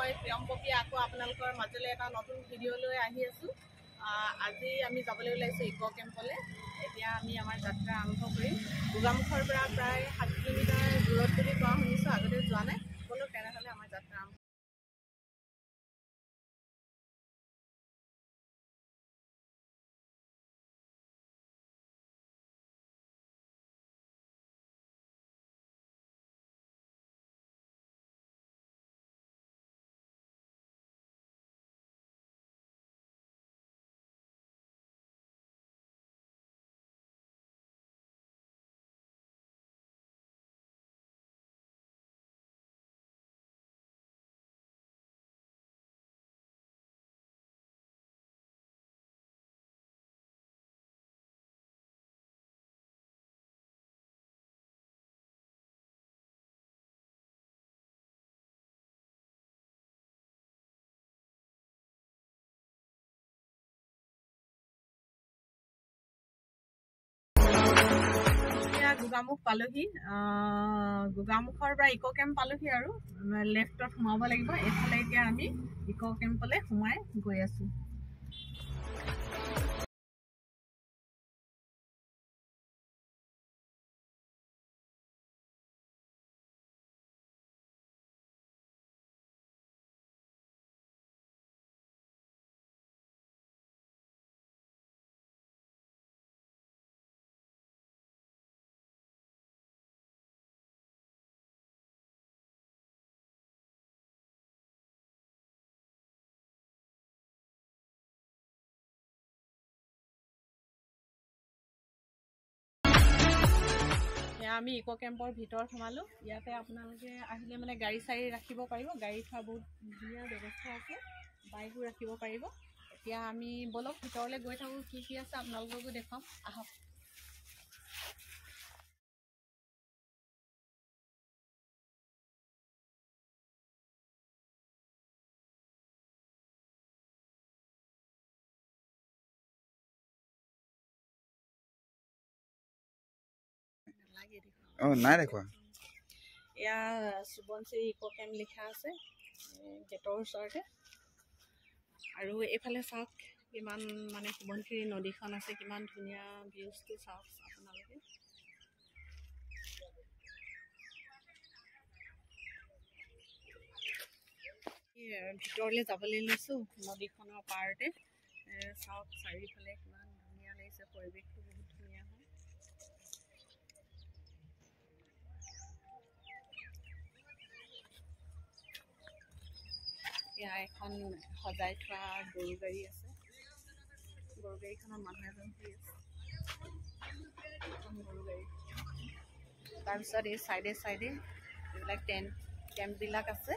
মই প্ৰিয়ম্পকী আকৌ আপোনালোকৰ মাজলৈ এটা নতুন ভিডিঅ' লৈ আহি আছোঁ। আজি আমি যাবলৈ ওলাইছোঁ ইক' কেম্পলৈ। এতিয়া আমি আমাৰ যাত্ৰা আৰম্ভ কৰিম। গোগামুখৰ পৰা প্ৰায় 7 কিলোমিটাৰ দূৰত বুলি কোৱা শুনিছোঁ, আগতে যোৱা নাই। সকলো তেনেহ'লে আমাৰ যাত্ৰা আৰম্ভ। গোগামুখ পালোহি। গোগামুখৰ পৰা ইক' কেম্প পালোহি আৰু লেফ্টত সোমাব লাগিব। এইফালে এতিয়া আমি ইক' কেম্পলৈ সোমাই গৈ আছোঁ। আমি ইক' কেম্পৰ ভিতৰত সোমালোঁ। ইয়াতে আপোনালোকে আহিলে মানে গাড়ী চাড়ী ৰাখিব পাৰিব। গাড়ী থোৱা বহুত ধুনীয়া ব্যৱস্থা আছে, বাইকো ৰাখিব পাৰিব। এতিয়া আমি বলক ভিতৰলৈ গৈ থাকোঁ, কি কি আছে আপোনালোককো দেখুৱাম, আহক। নাই দেখুৱা। এয়া সুবনশ্ৰী ইক' কেম্প লিখা আছে গেটৰ ওচৰতে। আৰু এইফালে চাওক কিমান মানে সুবনশিৰি নদীখন আছে, কিমান ধুনীয়া ভিউজটো চাওক আপোনালোকে। ভিতৰলৈ যাবলৈ লৈছোঁ নদীখনৰ পাৰতে। চাওক চাৰিওফালে কিমান ধুনীয়া লাগিছে, পৰিৱেশটো বহুত ধুনীয়া হয়। এয়া এখন সজাই থোৱা গৰু গাড়ী আছে। গৰু গাড়ীখনত মানুহ এজন শুই আছে। গৰু গাড়ী। তাৰপিছত এই চাইডে চাইডে এইবিলাক কেম্পবিলাক আছে।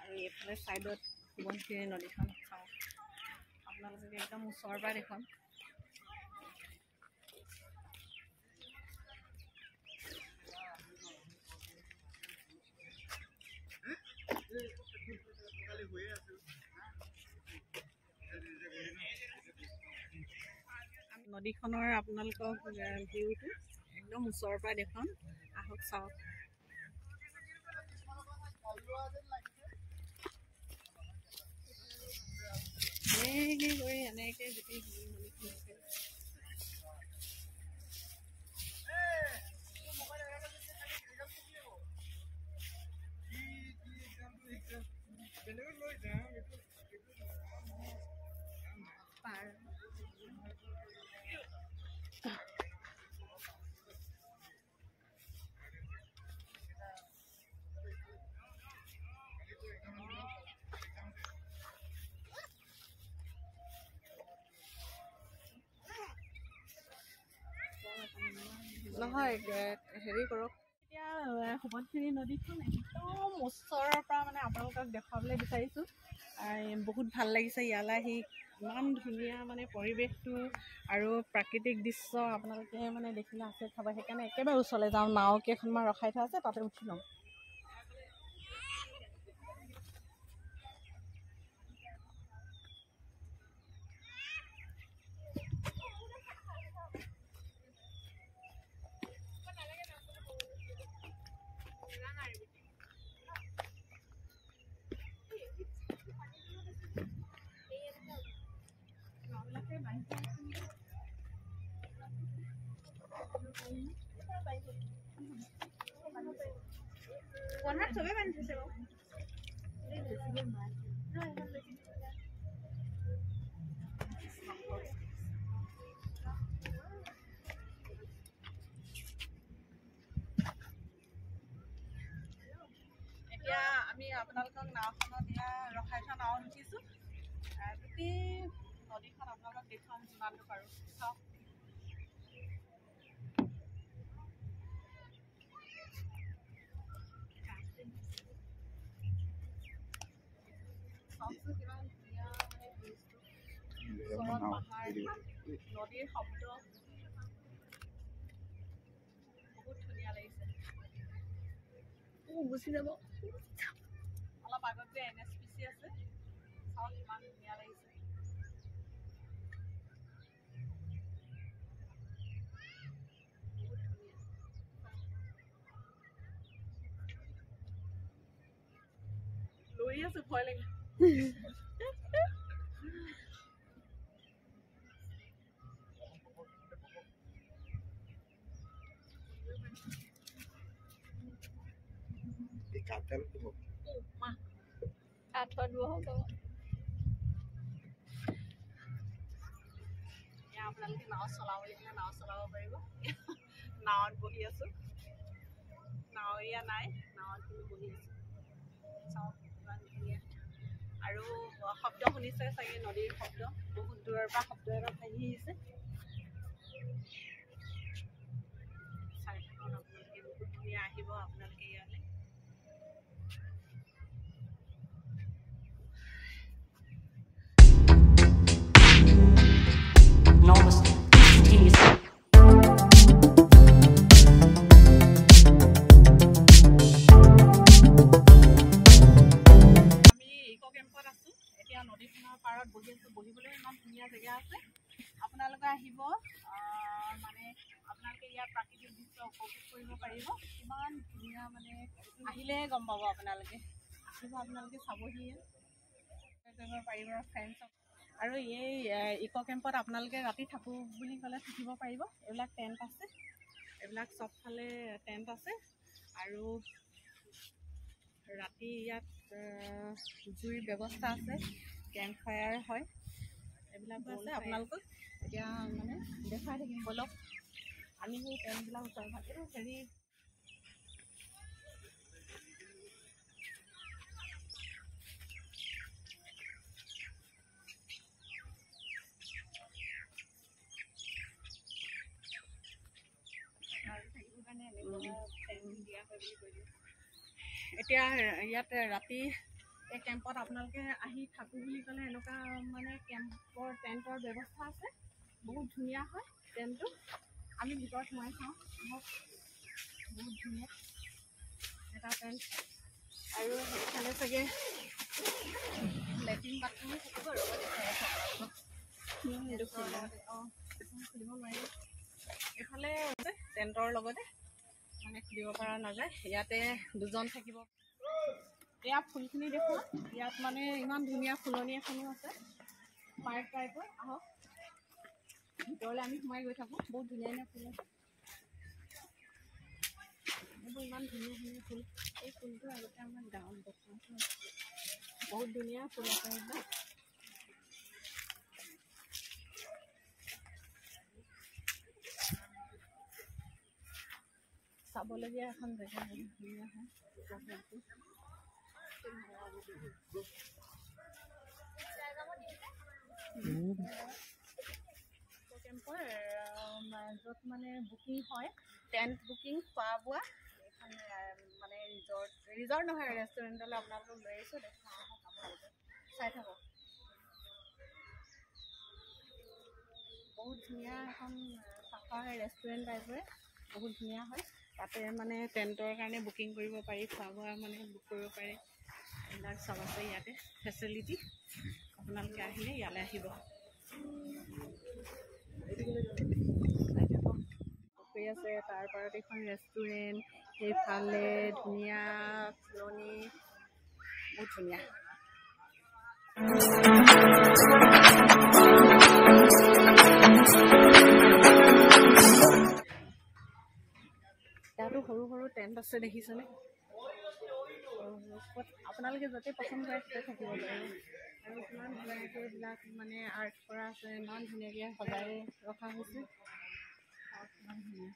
আৰু এইফালে চাইডত সুবনশিৰি নদীখন চাওক আপোনালোকে, একদম ওচৰৰ পৰা দেখুৱাম। নদীখনৰ আপোনালোকক ভিউটো একদম ওচৰৰ পৰা দেখুৱাম, আহক চাওক। এনেকৈ কৰি এনেকৈ গোটেই পাৰ নহয়, হেৰি কৰক। এতিয়া সুবনশিৰি নদীখন একদম ওচৰৰ পৰা মানে আপোনালোকক দেখুৱাবলৈ বিচাৰিছোঁ। বহুত ভাল লাগিছে ইয়ালৈ আহি, ইমান ধুনীয়া মানে পৰিৱেশটো আৰু প্ৰাকৃতিক দৃশ্য আপোনালোকে মানে দেখিলে আছে খাব। সেইকাৰণে একেবাৰে ওচৰলৈ যাওঁ। নাও কেইখনমান ৰখাই থোৱা আছে, তাতে উঠি লওঁ। এতিয়া আমি আপোনালোকক নাওখনত ৰখাই থোৱা নাও উঠিছোঁ গোটেই নদীখন আপোনালোকক দেখুৱাম যিমানটো পাৰোঁ চাওক কিমান ধুনীয়া ওচৰত পাহাৰ নদীৰ শব্দ বহুত ধুনীয়া লাগিছে গুচি যাব অলপ আগত যে NSPC আছে চাওক ইমান ধুনীয়া লাগিছে বহুত ধুনীয়া লৰি আছো ভয় লাগে আপোনালোকে নাও চলাব লাগিলে নাও চলাব পাৰিব নাৱত বহি আছো নাৱৰীয়া নাই নাৱত বহি আছো চাওক ইমান ধুনীয়া আৰু শব্দ শুনিছে চাগে নদীৰ শব্দ বহুত দূৰৰ পৰা শব্দ এটা ভাঙি আহিছে চাই থাকক আপোনালোকে বহুত ধুনীয়া আহিব আপোনালোকে ইয়ালৈ পাৰত বহি আছো বহিবলৈ ইমান ধুনীয়া জেগা আছে আপোনালোকে আহিব মানে আপোনালোকে ইয়াৰ প্ৰাকৃতিক দৃশ্য উপভোগ কৰিব পাৰিব ইমান ধুনীয়া মানে আহিলে গম পাব আপোনালোকে আহিব আপোনালোকে চাবহি পাৰিব ফ্ৰেণ্ডছক আৰু এই ইক' কেম্পত আপোনালোকে ৰাতি থাকোঁ বুলি ক'লে থাকিব পাৰিব এইবিলাক টেণ্ট আছে এইবিলাক চবফালে টেণ্ট আছে আৰু ৰাতি ইয়াত জুইৰ ব্যৱস্থা আছে কেম্প ফায়াৰ হয় এইবিলাকো আছে আপোনালোকক এতিয়া মানে দেখাই থাকিম বলক আমি সেই টেণ্টবিলাক ওচৰ ভাগে হেৰি এতিয়া ইয়াত ৰাতি এই কেম্পত আপোনালোকে আহি থাকোঁ বুলি ক'লে এনেকুৱা মানে কেম্পৰ টেণ্টৰ ব্যৱস্থা আছে বহুত ধুনীয়া হয় টেণ্টটো আমি ভিতৰত সোমাই চাওঁ বহুত ধুনীয়া এটা টেণ্ট আৰু সেইফালে চাগে লেট্ৰিন বাথৰুমো থাকিব আৰু খুলিব নোৱাৰিব এইফালে টেণ্টৰ লগতে মানে খুলিব পৰা নাযায় ইয়াতে দুজন থাকিব এয়া ফুলখিনি দেখুৱা ইয়াত মানে ইমান ধুনীয়া ফুলনি এখনো আছে পাৰ্ক টাইপৰ আহক ভিতৰলৈ আমি সোমাই গৈ থাকোঁ বহুত ধুনীয়া ধুনীয়া ফুল আছে এইবোৰ ইমান ধুনীয়া ধুনীয়া ফুল এই ফুলটো আগতে আমাৰ গাঁৱত দেখা বহুত ধুনীয়া ফুল আছে এইবিলাক চাবলগীয়া এখন জেগা বহুত ধুনীয়া হয় কেম্পৰ য'ত মানে বুকিং হয় টেণ্ট বুকিং খোৱা বোৱা এখন মানে ৰিজৰ্ট নহয় ৰেষ্টুৰেণ্টলৈ আপোনালোকক লৈ আহিছোঁ চাই থাকক বহুত ধুনীয়া এখন চাফা ৰেষ্টুৰেণ্ট টাইপৰে বহুত ধুনীয়া হয় তাতে মানে টেণ্টৰ কাৰণে বুকিং কৰিব পাৰি খোৱা বোৱা মানে বুক কৰিব পাৰে এইবিলাক চব আছে ইয়াতে ফেচিলিটি আপোনালোকে আহিলে ইয়ালৈ আহিব পুখুৰী আছে তাৰ পাৰত এখন ৰেষ্টুৰেণ্ট সেইফালে ধুনীয়া ফুলনি বহুত ধুনীয়া টেণ্ট আছে দেখিছেনে আপোনালোকে য'তে পচন্দ কৰে তাতে থাকিব পাৰিব আৰু কিমান ধুনীয়াকৈ এইবিলাক মানে আৰ্ট কৰা আছে ইমান ধুনীয়াকৈ সজাই ৰখা হৈছে কিমান ধুনীয়া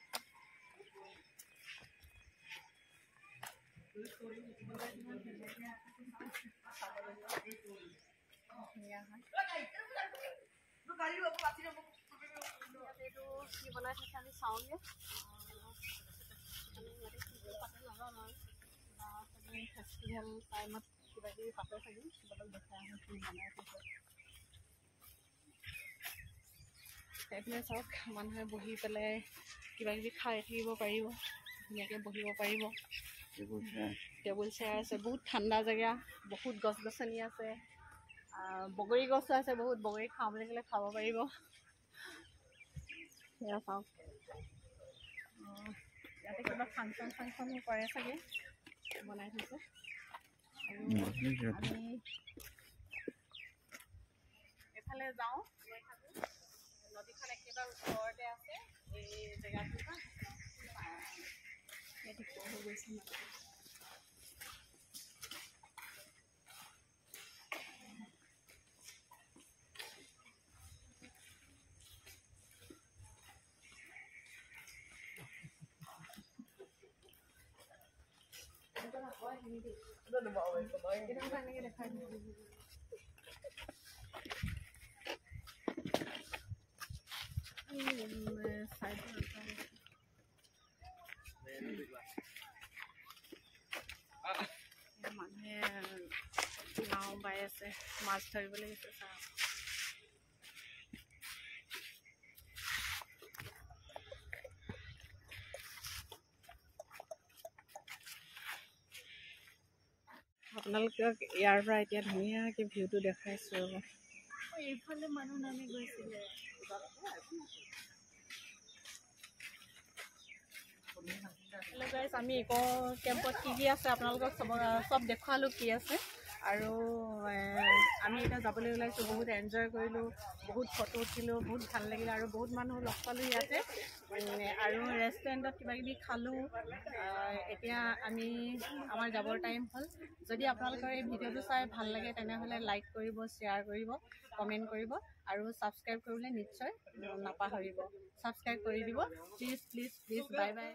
ধুনীয়া হয় এইটো কি বনাই থৈছে আমি চাওঁগৈ ফেষ্টিভেল টাইমত কিবা কিবি পাতে চাগে সিহঁতক দেখাই আহোঁ কি বনাই থৈছে এইপিনে চাওক মানুহে বহি পেলাই কিবা কিবি খাই থাকিব পাৰিব ধুনীয়াকৈ বহিব পাৰিব টেবুল চেয়াৰ আছে বহুত ঠাণ্ডা জেগা বহুত গছ গছনি আছে বগৰী গছো আছে বহুত বগৰী খাওঁ বুলি ক'লে খাব পাৰিব সেয়া চাওক ইয়াতে কিবা ফাংচন কৰে চাগে বনাই থৈছে আৰু আমি এফালে যাওঁ গৈ থাকোঁ নদীখন একেবাৰে ওচৰতে আছে এই জেগাটোৰ পৰা হৈ গৈছে মানুহে নাও বাই আছে মাছ ধৰিবলৈ গৈছে চাওঁ আপোনালোকক ইয়াৰ পৰা এতিয়া ধুনীয়াকৈ ভিউটো দেখাইছোঁ এইফালে মানুহ নামি গৈছিলে হেল্ল' গাইজ আমি ইক' কেম্পত কি আছে আপোনালোকক চব দেখুৱালোঁ কি আছে আৰু আমি এতিয়া যাবলৈ ওলাইছোঁ বহুত এনজয় কৰিলোঁ বহুত ফটো উঠিলোঁ বহুত ভাল লাগিলে আৰু বহুত মানুহ লগ পালোঁ ইয়াতে আৰু ৰেষ্টুৰেণ্টত কিবাকিবি খালোঁ এতিয়া আমি আমাৰ যাবৰ টাইম হ'ল যদি আপোনালোকৰ এই ভিডিঅ'টো চাই ভাল লাগে তেনেহ'লে লাইক কৰিব শ্বেয়াৰ কৰিব কমেণ্ট কৰিব আৰু ছাবস্ক্ৰাইব কৰিবলৈ নিশ্চয় নাপাহৰিব ছাবস্ক্ৰাইব কৰি দিব please please please bye bye